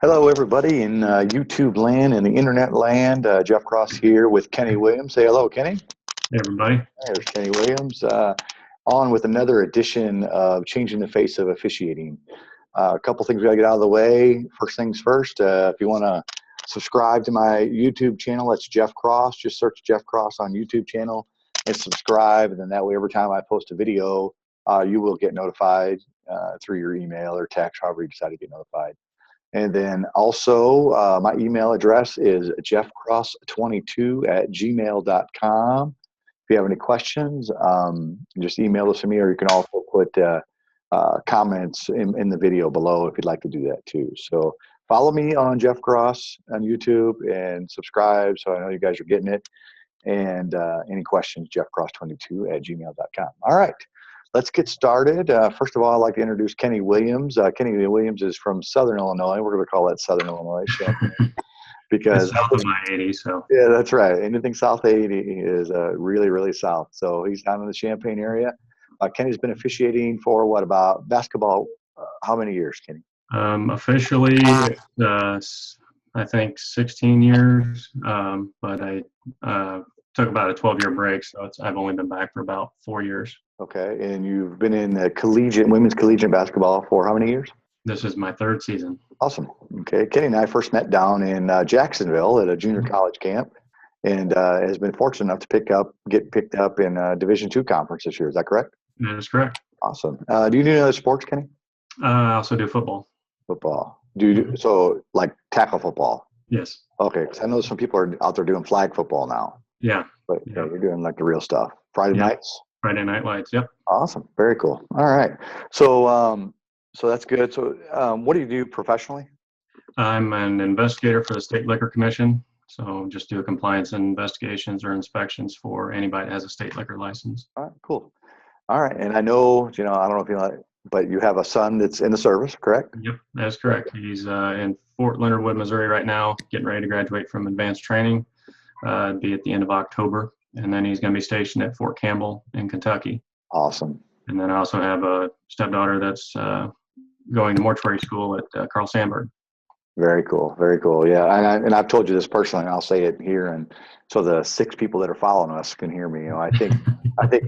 Hello, everybody in YouTube land and the internet land. Jeff Cross here with Kenny Williams. Say hello, Kenny. Hey, everybody. There's Kenny Williams on with another edition of Changing the Face of Officiating. A couple things we got to get out of the way. First things first, if you want to subscribe to my YouTube channel, that's Jeff Cross. Just search Jeff Cross on YouTube channel and subscribe. And then that way, every time I post a video, you will get notified through your email or text, however you decide to get notified. And then also, my email address is jeffcross22@gmail.com. If you have any questions, just email us to me, or you can also put comments in the video below if you'd like to do that too. So follow me on Jeff Cross on YouTube and subscribe so I know you guys are getting it. And any questions, jeffcross22@gmail.com. All right. Let's get started. First of all, I'd like to introduce Kenny Williams. Kenny Williams is from Southern Illinois. We're going to call that Southern Illinois because it's south of I-80, so. Yeah, that's right. Anything south of 80 is really, really south. So he's down in the Champaign area. Kenny's been officiating for what, about basketball? How many years, Kenny? Officially, I think 16 years, but I took about a 12-year break, so I've only been back for about 4 years. Okay, and you've been in women's collegiate basketball for how many years? This is my third season. Awesome. Okay, Kenny and I first met down in Jacksonville at a junior college camp, and has been fortunate enough to get picked up in Division II conference this year. Is that correct? That is correct. Awesome. Do you do any other sports, Kenny? I also do football. Football. Do you do so like tackle football? Yes. Okay, because I know some people are out there doing flag football now. Yeah. But yeah, you're doing like the real stuff. Friday nights? Friday Night Lights, yep. Awesome. Very cool. All right. So so that's good. So what do you do professionally? I'm an investigator for the State Liquor Commission, so just do compliance investigations or inspections for anybody that has a state liquor license. All right, cool. All right. And I know, I don't know if you know, but you have a son that's in the service, correct? Yep, that's correct. He's in Fort Leonard Wood, Missouri right now, getting ready to graduate from advanced training, be at the end of October. And then he's going to be stationed at Fort Campbell in Kentucky. Awesome. And then I also have a stepdaughter that's going to mortuary school at Carl Sandburg. Very cool. Very cool. Yeah. And I've told you this personally, and I'll say it here. And so the 6 people that are following us can hear me. I think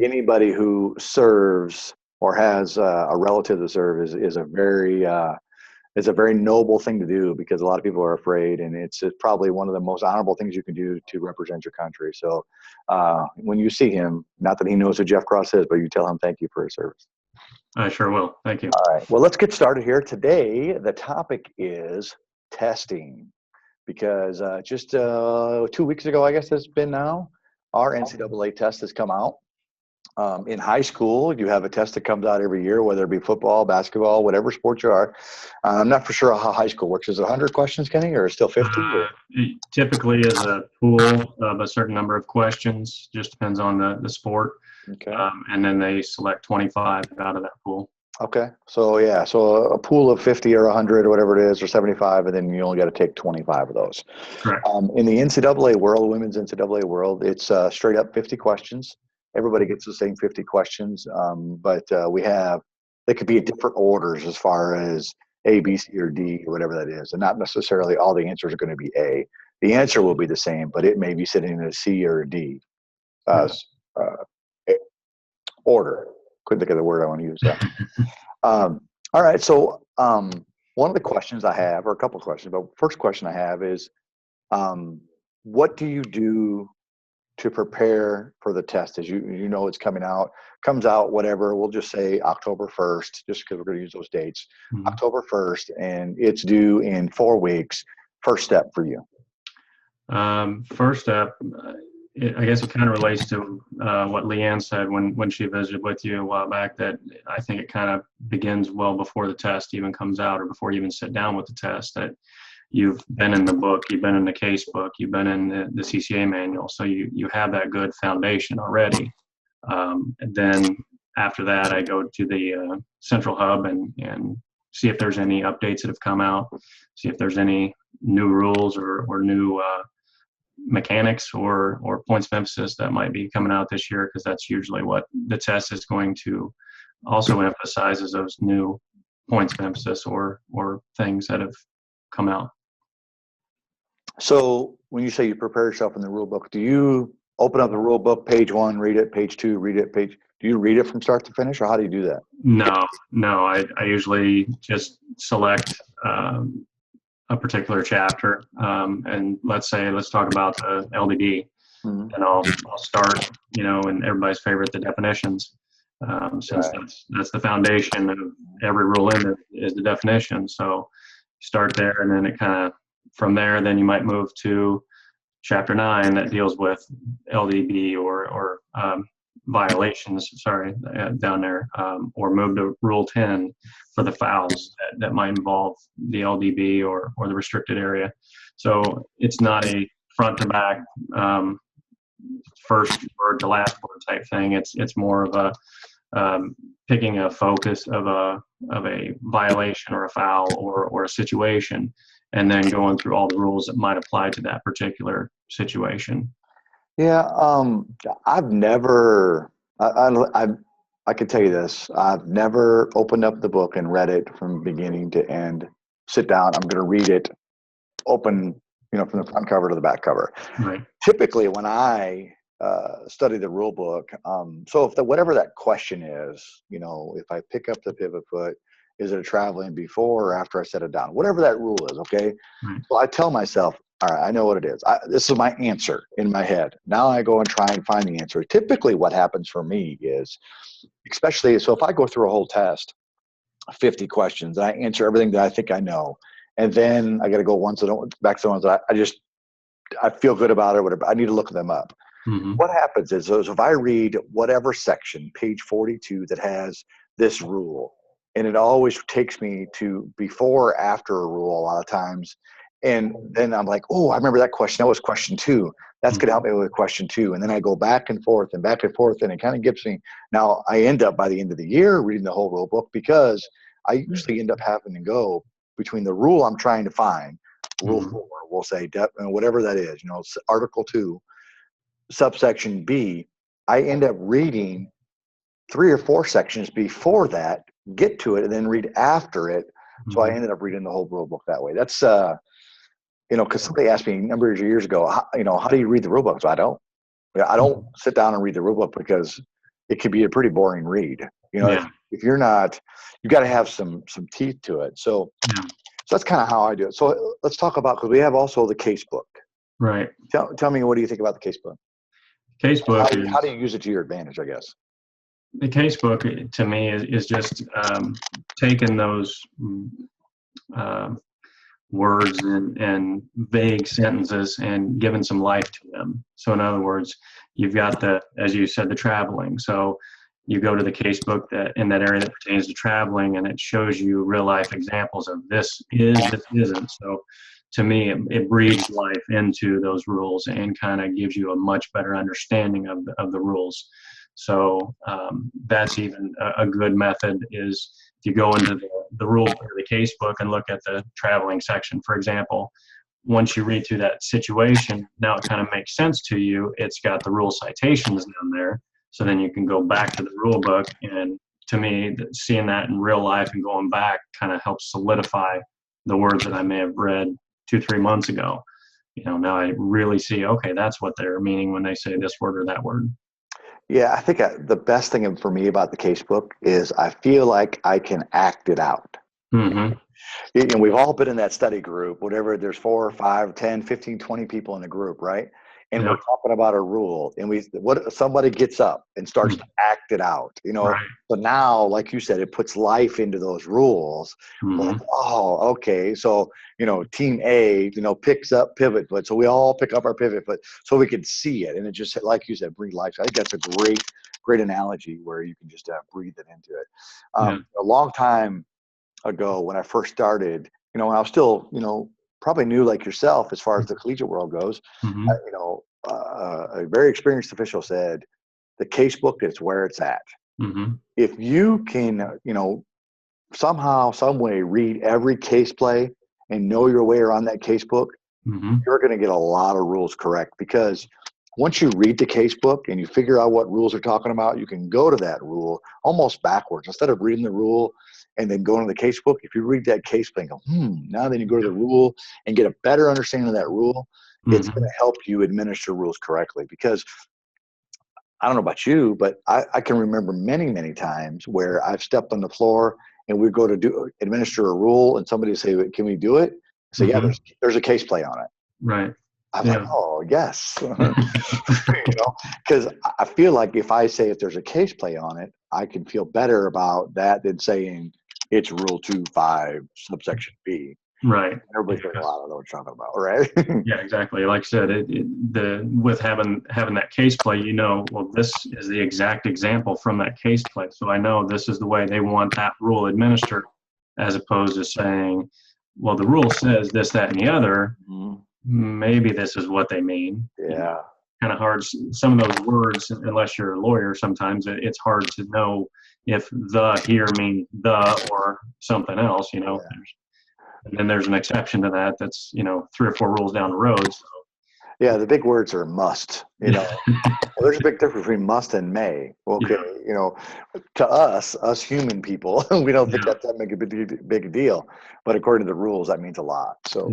anybody who serves or has a relative to serve is a very noble thing to do, because a lot of people are afraid, and it's probably one of the most honorable things you can do to represent your country. So when you see him, not that he knows who Jeff Cross is, but you tell him thank you for his service. I sure will. Thank you. All right. Well, let's get started here. Today, the topic is testing, because just 2 weeks ago, I guess it's been now, our NCAA test has come out. In high school, you have a test that comes out every year, whether it be football, basketball, whatever sport you are. I'm not for sure how high school works. Is it 100 questions, Kenny, or still 50? It typically is a pool of a certain number of questions. Just depends on the sport. Okay. And then they select 25 out of that pool. Okay. So, yeah. So a pool of 50 or 100 or whatever it is, or 75, and then you only got to take 25 of those. Correct. In the NCAA world, women's NCAA world, it's straight up 50 questions. Everybody gets the same 50 questions, but they could be in different orders as far as A, B, C, or D, or whatever that is. And not necessarily all the answers are going to be A. The answer will be the same, but it may be sitting in a C or a D order. Couldn't think of the word I want to use. All right. So one of the questions I have, or a couple of questions, but first question I have is, what do you do to prepare for the test? As you know, it's comes out whatever, we'll just say October 1st, just because we're going to use those dates. Mm-hmm. October 1st, and it's due in 4 weeks. First step for you. First step, I guess it kind of relates to what Leanne said when she visited with you a while back, that I think it kind of begins well before the test even comes out, or before you even sit down with the test, that you've been in the book, you've been in the case book, you've been in the CCA manual. So you have that good foundation already. And then after that, I go to the central hub and see if there's any updates that have come out, see if there's any new rules or new mechanics or points of emphasis that might be coming out this year, because that's usually what the test is going to also emphasize, is those new points of emphasis or things that have come out. So when you say you prepare yourself in the rule book, do you open up the rule book, page 1, read it, page 2, read it, do you read it from start to finish, or how do you do that? No. I usually just select a particular chapter, and let's talk about the LDD, Mm-hmm. and I'll start, and everybody's favorite, the definitions, since Right. that's the foundation of every rule in it is the definition. So start there, and then it kind of from there, then you might move to chapter 9 that deals with LDB or violations, down there, or move to rule 10 for the fouls that might involve the LDB or the restricted area. So it's not a front to back, first word to last word type thing. It's more of a picking a focus of a violation or a foul or a situation, and then going through all the rules that might apply to that particular situation. Yeah, I've never. I can tell you this. I've never opened up the book and read it from beginning to end. Sit down. I'm going to read it. Open, from the front cover to the back cover. Right. Typically, when I study the rule book, so if whatever that question is, if I pick up the pivot foot, is it a traveling before or after I set it down? Whatever that rule is, okay? Right. So I tell myself, all right, I know what it is. This is my answer in my head. Now I go and try and find the answer. Typically what happens for me is, especially, so if I go through a whole test, 50 questions, and I answer everything that I think I know, and then I got to go back to the ones that I feel good about or whatever, I need to look them up. Mm-hmm. What happens is if I read whatever section, page 42, that has this rule, and it always takes me to before or after a rule a lot of times, and then I'm like, oh, I remember that question. That was question 2. That's going to help me with question 2. And then I go back and forth, and it kind of gives me, now I end up by the end of the year reading the whole rule book, because I usually end up having to go between the rule I'm trying to find, rule 4, we'll say, whatever that is, article 2, subsection B, I end up reading 3 or 4 sections before that, get to it, and then read after it. So I ended up reading the whole rule book that way. That's, because somebody asked me a number of years ago, how do you read the rule book? So I don't sit down and read the rule book, because it could be a pretty boring read. If you're not, you got to have some teeth to it. So that's kind of how I do it. So let's talk about, because we have also the case book. Right. Tell me, what do you think about the case book? Casebook. How do you use it to your advantage, I guess? The casebook to me is just taking those words and vague sentences and giving some life to them. So in other words, you've got as you said, the traveling. So you go to the casebook in that area that pertains to traveling, and it shows you real life examples of this isn't. So to me, it breathes life into those rules and kind of gives you a much better understanding of the rules. So that's even a good method, is if you go into the rule of the case book and look at the traveling section, for example. Once you read through that situation, now it kind of makes sense to you. It's got the rule citations down there. So then you can go back to the rule book. And to me, seeing that in real life and going back kind of helps solidify the words that I may have read 2-3 months ago. Now I really see, okay, that's what they're meaning when they say this word or that word. Yeah, I think the best thing for me about the case book is I feel like I can act it out. Mm-hmm. And we've all been in that study group, whatever, there's 4 or 5, 10, 15, 20 people in the group, right? And we're talking about a rule, and somebody gets up and starts to act it out, Right. So now, like you said, it puts life into those rules. Like, oh, okay. So, team A, picks up pivot foot. So we all pick up our pivot foot so we can see it. And it just, like you said, breathe life. I think that's a great analogy where you can just breathe it into it. A long time ago, when I first started, when I was still, probably new like yourself as far as the collegiate world goes, a very experienced official said, the case book is where it's at. If you can, somehow, some way read every case play and know your way around that case book, you're going to get a lot of rules correct, because once you read the case book and you figure out what rules are talking about, you can go to that rule almost backwards. Instead of reading the rule and then go into the case book, if you read that case book and go, now then you go to the rule and get a better understanding of that rule, it's going to help you administer rules correctly. Because I don't know about you, but I can remember many, many times where I've stepped on the floor and we go to administer a rule and somebody say, can we do it? I say, yeah, there's a case play on it. Right. I'm like, oh, yes. Because I feel like if I say if there's a case play on it, I can feel better about that than saying it's Rule 2.5 subsection B. Right. Everybody's like, well, I don't know what you're talking about, right? Yeah, exactly. Like I said, with having that case play, well, this is the exact example from that case play. So I know this is the way they want that rule administered, as opposed to saying, well, the rule says this, that, and the other. Maybe this is what they mean. Yeah. Kind of hard. Some of those words, unless you're a lawyer, sometimes it's hard to know if the here means the or something else, Yeah. And then there's an exception to that. That's, 3 or 4 rules down the road. So. Yeah, the big words are must. Well, there's a big difference between must and may. Okay, to us human people, we don't think that make a big deal, but according to the rules, that means a lot. So,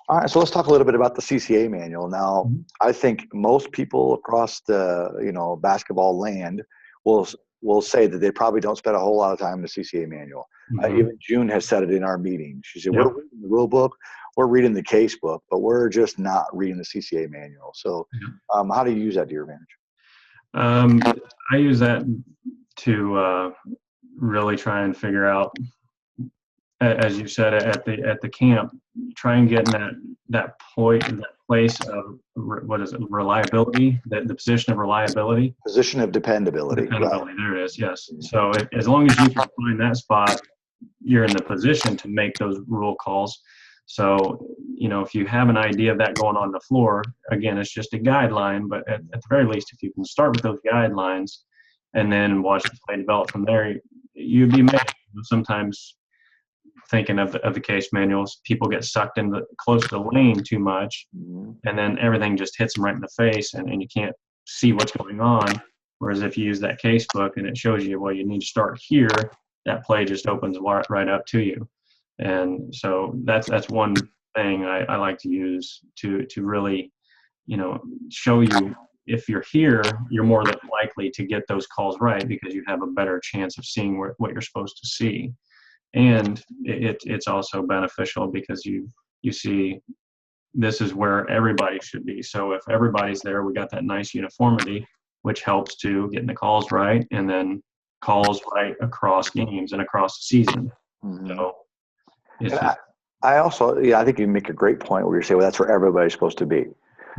all right, so let's talk a little bit about the CCA manual. Now, I think most people across the basketball land will say that they probably don't spend a whole lot of time in the CCA manual. Even June has said it in our meeting. She said, we're reading the rule book, we're reading the case book, but we're just not reading the CCA manual. So how do you use that to your advantage? I use that to really try and figure out, as you said, at the camp, try and get in that place of reliability, the position of reliability. Position of dependability. Dependability, there it is, yes. So as long as you can find that spot, you're in the position to make those rule calls. So, if you have an idea of that going on the floor, again, it's just a guideline, but at the very least, if you can start with those guidelines and then watch the play develop from there, you'd be amazed. Sometimes thinking of the case manuals, people get sucked in close to the lane too much, and then everything just hits them right in the face, and you can't see what's going on. Whereas if you use that case book and it shows you, well, you need to start here, that play just opens right up to you. And so that's one thing I like to use to really, show you if you're here, you're more than likely to get those calls right because you have a better chance of seeing what you're supposed to see. And it's also beneficial because you see this is where everybody should be. So if everybody's there, we got that nice uniformity, which helps to getting the calls right and then calls right across games and across the season. So I also, I think you make a great point where you say, well, that's where everybody's supposed to be.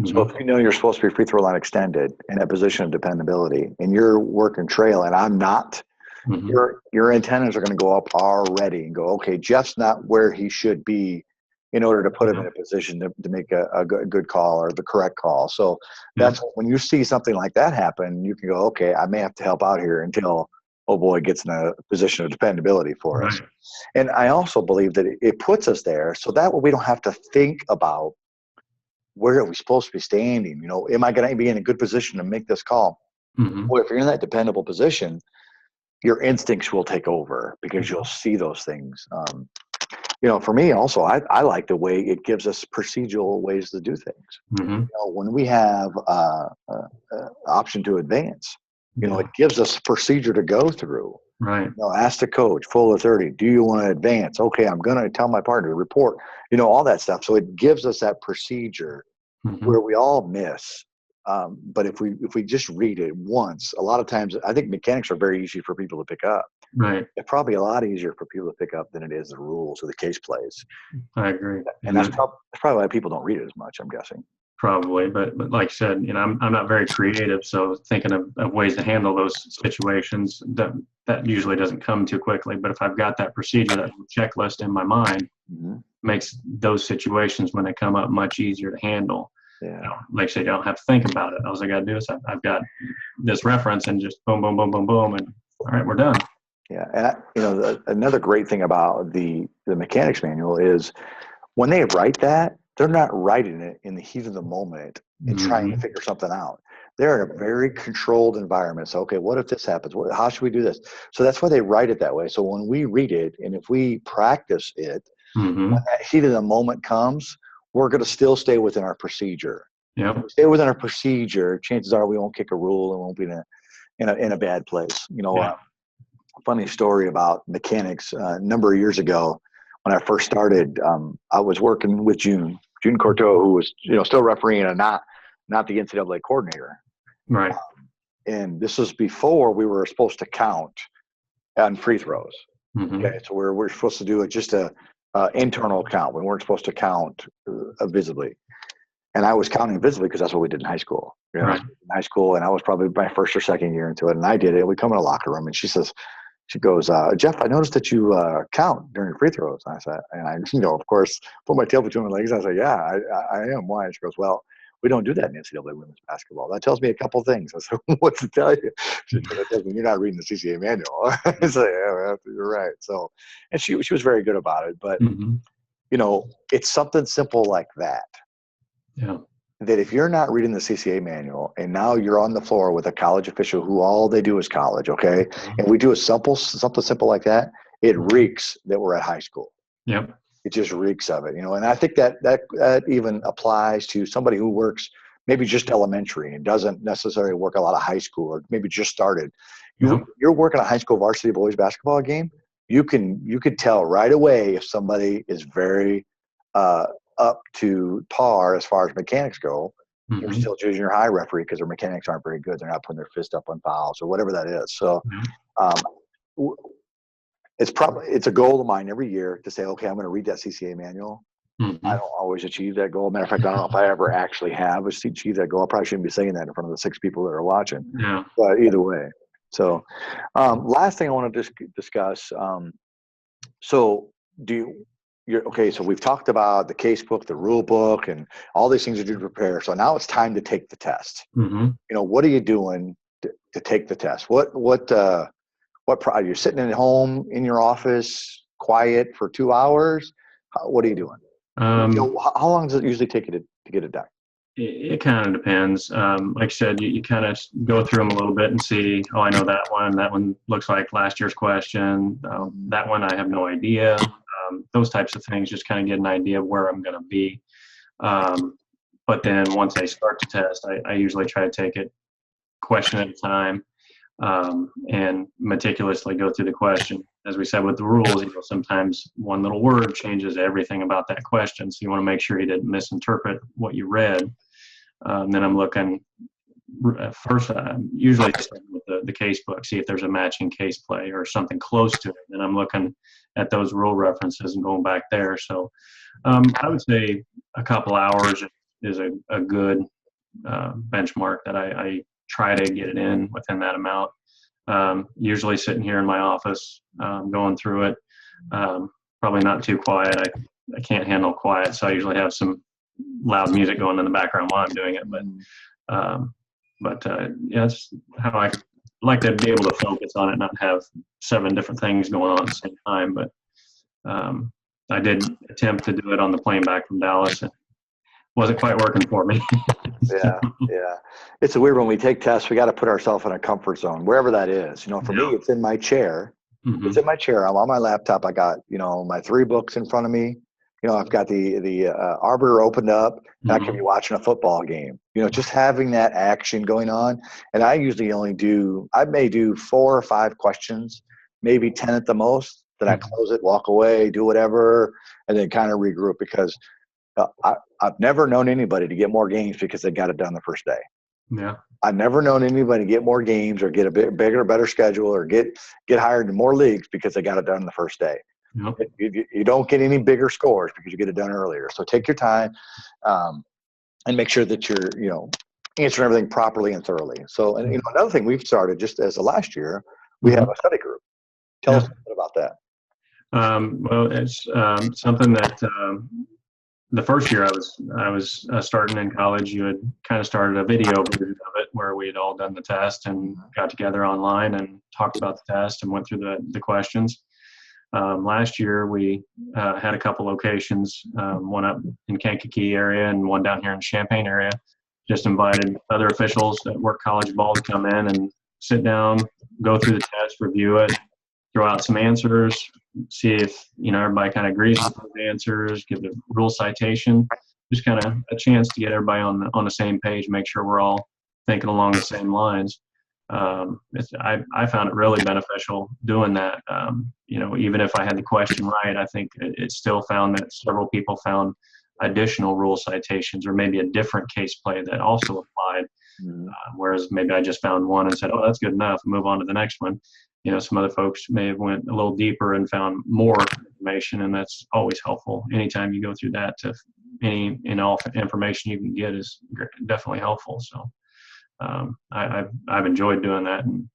So if you're supposed to be free throw line extended in a position of dependability and you're working trail and I'm not, your antennas are going to go up already and go, okay, Jeff's not where he should be in order to put him in a position to make a good call or the correct call. So that's when you see something like that happen, you can go, okay, I may have to help out here until, oh boy, gets in a position of dependability for us. And I also believe that it puts us there so that way we don't have to think about where are we supposed to be standing? Am I going to be in a good position to make this call? Well, if you're in that dependable position, your instincts will take over because you'll see those things. For me also, I like the way it gives us procedural ways to do things. When we have option to advance, it gives us a procedure to go through. Ask the coach, full authority, do you want to advance? Okay, I'm going to tell my partner to report, all that stuff. So it gives us that procedure where we all miss. But if we just read it once, a lot of times, I think mechanics are very easy for people to pick up. It's probably a lot easier for people to pick up than it is the rules or the case plays. I agree. And that's probably why people don't read it as much, I'm guessing. Probably, but like I said, I'm not very creative, so thinking of ways to handle those situations that usually doesn't come too quickly. But if I've got that procedure, that checklist in my mind, makes those situations when they come up much easier to handle. Like I said, you don't have to think about it. All I got to do is I've got this reference and just boom, boom, boom, boom, boom, and all right, we're done. Yeah, and another great thing about the mechanics manual is when they write that, they're not writing it in the heat of the moment and trying to figure something out. They're in a very controlled environment. So, okay, what if this happens? How should we do this? So that's why they write it that way. So when we read it, and if we practice it, when Mm-hmm. that heat of the moment comes, we're going to still stay within our procedure. If Yep. we stay within our procedure, chances are we won't kick a rule and won't be in a bad place. Yeah. Funny story about mechanics. A number of years ago, when I first started, I was working with June Courteau, who was still refereeing and not the NCAA coordinator. Right. And this was before we were supposed to count on free throws. Mm-hmm. Okay, so we're supposed to do it just a internal count. We weren't supposed to count visibly. And I was counting visibly because that's what we did in high school. Right. In high school, and I was probably my first or second year into it, and I did it. We come in a locker room, and she goes, Jeff, I noticed that you count during free throws. And I said, and I, of course, put my tail between my legs. I said, yeah, I am. Why? And she goes, well, we don't do that in NCAA women's basketball. That tells me a couple things. I said, what's to tell you? She said, that tells me you're not reading the CCA manual. I said, yeah, well, you're right. So, and she was very good about it. But, Mm-hmm. it's something simple like that. Yeah. That if you're not reading the CCA manual and now you're on the floor with a college official who all they do is college, okay, and we do something simple like that, it reeks that we're at high school. Yep. It just reeks of it, and I think that even applies to somebody who works maybe just elementary and doesn't necessarily work a lot of high school or maybe just started. Yep. You're working a high school varsity boys basketball game. You could tell right away if somebody is very up to par as far as mechanics go. Mm-hmm. You're still junior high referee because their mechanics aren't very good. They're not putting their fist up on fouls or whatever that is. So it's a goal of mine every year to say, okay, I'm going to read that CCA manual. Mm-hmm. I don't always achieve that goal. Matter of fact, I don't know if I ever actually have achieved that goal. I probably shouldn't be saying that in front of the 6 people that are watching. Yeah. But either way. So last thing I want to discuss. So so we've talked about the case book, the rule book, and all these things you do to prepare. So now it's time to take the test. Mm-hmm. What are you doing to take the test? You're sitting at home in your office, quiet for 2 hours? What are you doing? How long does it usually take you to get it done? It kind of depends. Like I said, you kind of go through them a little bit and see, oh, I know that one. That one looks like last year's question. That one, I have no idea. Those types of things, just kind of get an idea of where I'm going to be. But then once I start the test, I usually try to take it question at a time and meticulously go through the question. As we said with the rules, sometimes one little word changes everything about that question. So you want to make sure you didn't misinterpret what you read. Then I'm looking first, usually with the case book, see if there's a matching case play or something close to it. And I'm looking at those rule references and going back there. So I would say a couple hours is a good benchmark that I try to get it in within that amount. Usually sitting here in my office, going through it, probably not too quiet. I can't handle quiet, so I usually have some loud music going in the background while I'm doing it. But yeah, that's how I like to be able to focus on it, not have 7 different things going on at the same time. But I did attempt to do it on the plane back from Dallas, and wasn't quite working for me. Yeah. It's a weird when we take tests, we got to put ourselves in a comfort zone, wherever that is. For me, it's in my chair. Mm-hmm. It's in my chair. I'm on my laptop. I got, my 3 books in front of me. I've got the arbiter opened up, and I could be watching a football game. Just having that action going on. And I usually I may do 4 or 5 questions, maybe 10 at the most. Then I close it, walk away, do whatever, and then kind of regroup because I've never known anybody to get more games because they got it done the first day. Yeah. I've never known anybody to get more games or get a bit bigger, better schedule or get hired in more leagues because they got it done the first day. Yep. You don't get any bigger scores because you get it done earlier. So take your time and make sure that you're, answering everything properly and thoroughly. So, and another thing we've started just as of last year, we have a study group. Tell us a bit about that. Well, it's something that the first year I was starting in college, you had kind of started a video version of it where we had all done the test and got together online and talked about the test and went through the questions. Last year we had a couple locations, one up in Kankakee area and one down here in the Champaign area. just invited other officials that work college ball to come in and sit down, go through the test, review it, throw out some answers, see if, everybody kind of agrees with those answers, give the rule citation, just kind of a chance to get everybody on the same page, make sure we're all thinking along the same lines. I found it really beneficial doing that. Even if I had the question right, I think it still found that several people found additional rule citations or maybe a different case play that also applied. Whereas maybe I just found one and said, oh, that's good enough, move on to the next one. Some other folks may have went a little deeper and found more information, and that's always helpful. Anytime you go through that, to all information you can get is definitely helpful. So I've enjoyed doing that, and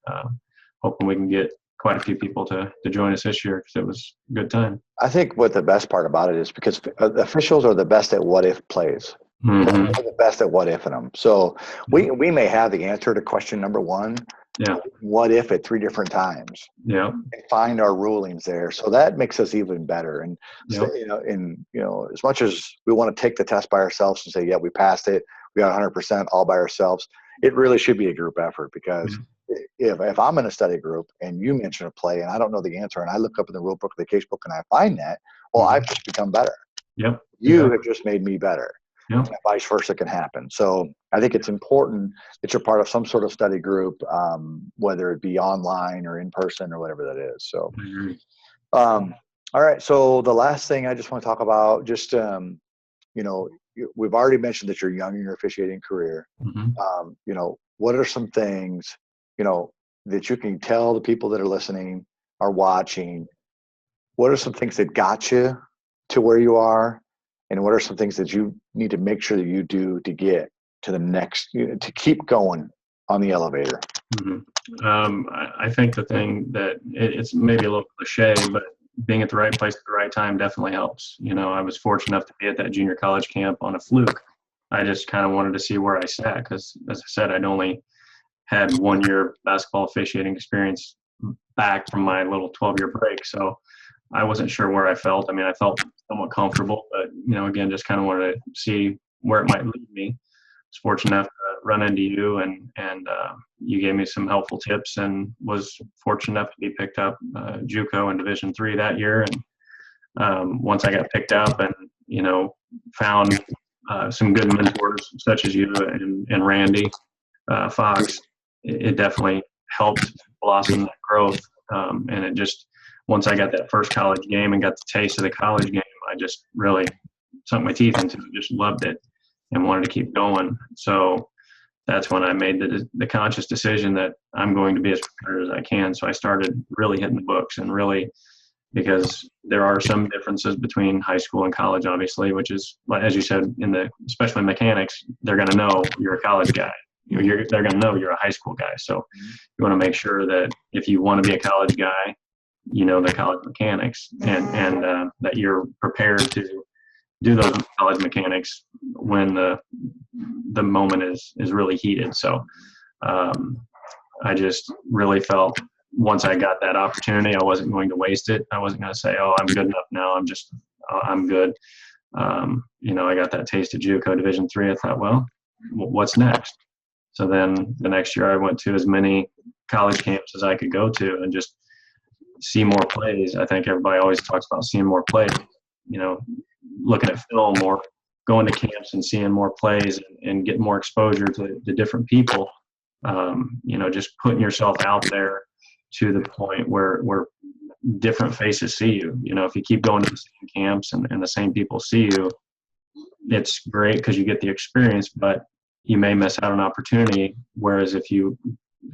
hoping we can get quite a few people to join us this year, because it was a good time. I think what the best part about it is because the officials are the best at what if plays. Mm-hmm. They're the best at what if in them. So we may have the answer to question number one. Yeah. What if at 3 different times? Yeah. And find our rulings there. So that makes us even better. And as much as we want to take the test by ourselves and say, yeah, we passed it, we got 100% all by ourselves, it really should be a group effort, because if I'm in a study group and you mention a play and I don't know the answer, and I look up in the rule book or the case book and I find that, well, I've just become better. Yep. You have just made me better. Yep. And vice versa can happen. So I think it's important that you're part of some sort of study group, whether it be online or in person or whatever that is. So, all right. So the last thing I just want to talk about, just, we've already mentioned that you're young in your officiating career. Mm-hmm. What are some things, that you can tell the people that are listening, are watching? What are some things that got you to where you are? And what are some things that you need to make sure that you do to get to the next, to keep going on the elevator? Mm-hmm. I think the thing that it's maybe a little cliche, but being at the right place at the right time definitely helps. I was fortunate enough to be at that junior college camp on a fluke. I just kind of wanted to see where I sat, because, as I said, I'd only had 1 year basketball officiating experience back from my little 12-year break. So I wasn't sure where I felt. I mean, I felt somewhat comfortable, but, again, just kind of wanted to see where it might lead me. I was fortunate enough to run into you, and you gave me some helpful tips, and was fortunate enough to be picked up JUCO in Division III that year. And once I got picked up and, found some good mentors such as you and Randy Fox, it definitely helped blossom that growth. And it just, once I got that first college game and got the taste of the college game, I just really sunk my teeth into it, just loved it and wanted to keep going. So that's when I made the conscious decision that I'm going to be as prepared as I can. So I started really hitting the books, and really, because there are some differences between high school and college, obviously, which is, as you said, especially mechanics, they're going to know you're a college guy. They're going to know you're a high school guy. So you want to make sure that if you want to be a college guy, the college mechanics, and that you're prepared to do those college mechanics when the moment is really heated. So I just really felt, once I got that opportunity, I wasn't going to waste it. I wasn't going to say, oh, I'm good enough now, I'm good. I got that taste of JUCO Division III. I thought, well, what's next? So then the next year I went to as many college camps as I could go to and just see more plays. I think everybody always talks about seeing more plays, looking at film or going to camps and seeing more plays and getting more exposure to different people. Just putting yourself out there to the point where different faces see you. If you keep going to the same camps and the same people see you, it's great because you get the experience, but you may miss out on an opportunity. Whereas if you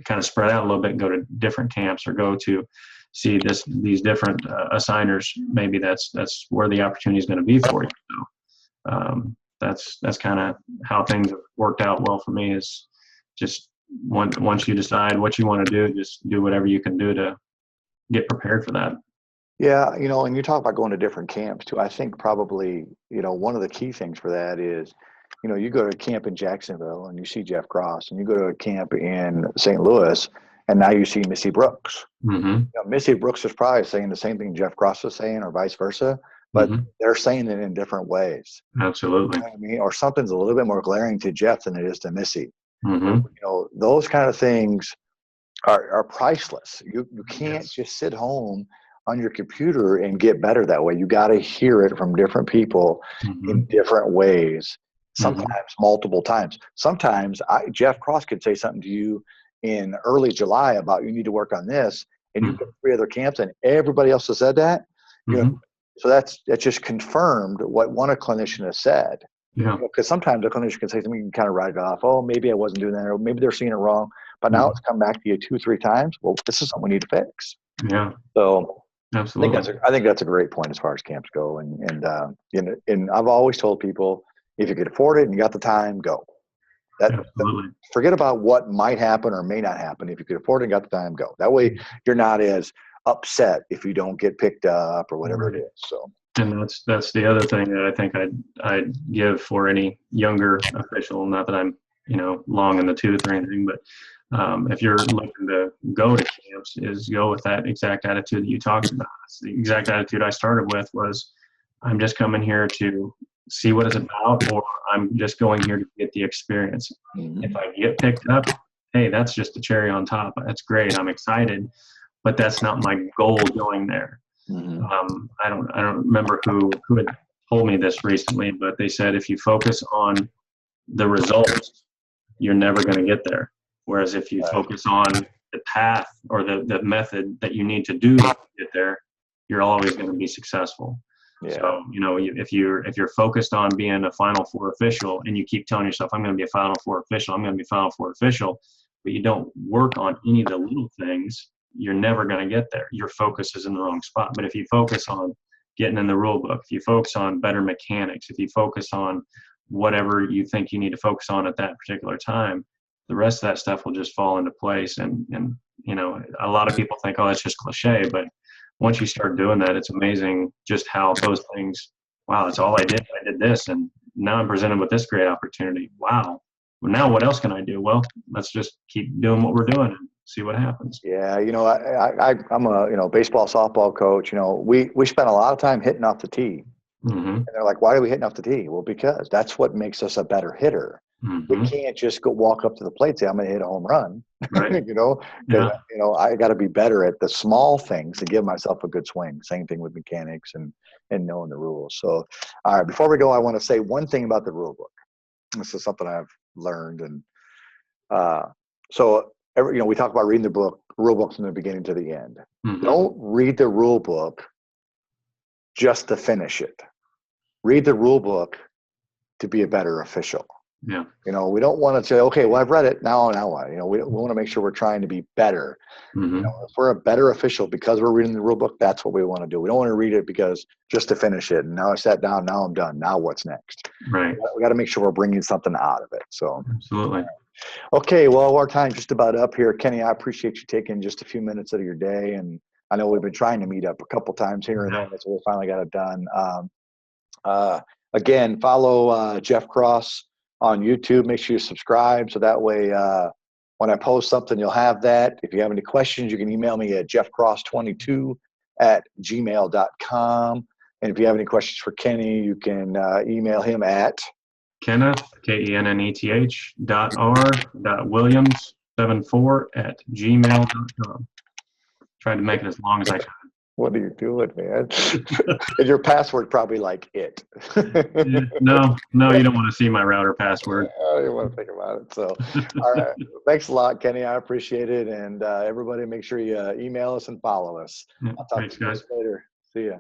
kind of spread out a little bit and go to different camps or go to see these different assigners, maybe that's where the opportunity is going to be for you. So that's kind of how things have worked out well for me, is just once you decide what you want to do, just do whatever you can do to get prepared for that. Yeah. And you talk about going to different camps too. I think probably, one of the key things for that is, you go to a camp in Jacksonville and you see Jeff Cross, and you go to a camp in St. Louis and now you see Missy Brooks. Mm-hmm. Missy Brooks is probably saying the same thing Jeff Cross was saying, or vice versa, but Mhm. they're saying it in different ways. Absolutely. You know what I mean? Or something's a little bit more glaring to Jeff than it is to Missy. Mhm. Those kind of things are priceless. You can't Yes. just sit home on your computer and get better that way. You got to hear it from different people in Mhm. different ways, sometimes Mhm. multiple times. Sometimes Jeff Cross could say something to you in early July about you need to work on this, and you Mhm. put 3 other camps and everybody else has said that. You know, Mhm. so that's just confirmed what one clinician has said. Yeah. Because sometimes a clinician can say something, you can kind of write it off. Oh, maybe I wasn't doing that, or maybe they're seeing it wrong. But now Mhm. it's come back to you 2-3 times. Well, this is something we need to fix. Yeah. So Absolutely. I think that's a great point as far as camps go. And I've always told people, if you could afford it and you got the time, go. That Absolutely. Forget about what might happen or may not happen. If you could afford it and got the time, go. That way you're not as upset if you don't get picked up or whatever it Right. is. So And that's the other thing that I think I'd give for any younger official. Not that I'm long in the tooth or anything, but if you're looking to go to camps, is go with that exact attitude that you talked about. It's the exact attitude I started with was, I'm just coming here to see what it's about, or I'm just going here to get the experience. If I get picked up, hey, that's just the cherry on top. That's great. I'm excited, but that's not my goal going there. mhm. I don't remember who had told me this recently, but they said if you focus on the results, you're never going to get there. Whereas if you focus on the path or the method that you need to do to get there, you're always going to be successful. Yeah. So if you're focused on being a Final Four official and you keep telling yourself, I'm going to be a Final Four official, I'm going to be a Final Four official, but you don't work on any of the little things, you're never going to get there. Your focus is in the wrong spot. But if you focus on getting in the rule book, if you focus on better mechanics, if you focus on whatever you think you need to focus on at that particular time, the rest of that stuff will just fall into place. And a lot of people think, oh, that's just cliche, but once you start doing that, it's amazing just how those things, wow, that's all I did. I did this, and now I'm presented with this great opportunity. Wow. Well, now what else can I do? Well, let's just keep doing what we're doing and see what happens. Yeah, I'm a baseball, softball coach. We spend a lot of time hitting off the tee, Mm-hmm. and they're like, "Why are we hitting off the tee?" Well, because that's what makes us a better hitter. We Mm-hmm. can't just go walk up to the plate and say, "I'm going to hit a home run," Right. because Yeah. I got to be better at the small things to give myself a good swing. Same thing with mechanics and knowing the rules. So, all right, before we go, I want to say one thing about the rule book. This is something I've learned, and uh, so we talk about reading the rule book from the beginning to the end. Mm-hmm. Don't read the rule book just to finish it. Read the rule book to be a better official. Yeah. We don't want to say, okay, well, I've read it. Now what? We want to make sure we're trying to be better. Mm-hmm. If we're a better official because we're reading the rule book, that's what we want to do. We don't want to read it because just to finish it. And now I sat down, now I'm done. Now what's next? Right. We got to make sure we're bringing something out of it. So, Absolutely. okay, well, our time's just about up here. Kenny, I appreciate you taking just a few minutes out of your day. And I know we've been trying to meet up a couple times here and there, so we finally got it done. Again, follow Jeff Cross on YouTube. Make sure you subscribe so that way when I post something, you'll have that. If you have any questions, you can email me at jeffcross22@gmail.com. And if you have any questions for Kenny, you can email him at Kenneth, KENNETH.R.Williams74@gmail.com. Tried to make it as long as I could. What are you doing, man? And your password probably like it. No, you don't want to see my router password. You want to think about it. So, all right. Thanks a lot, Kenny. I appreciate it. And everybody, make sure you email us and follow us. Yeah, I'll talk thanks, to you guys. later. See ya.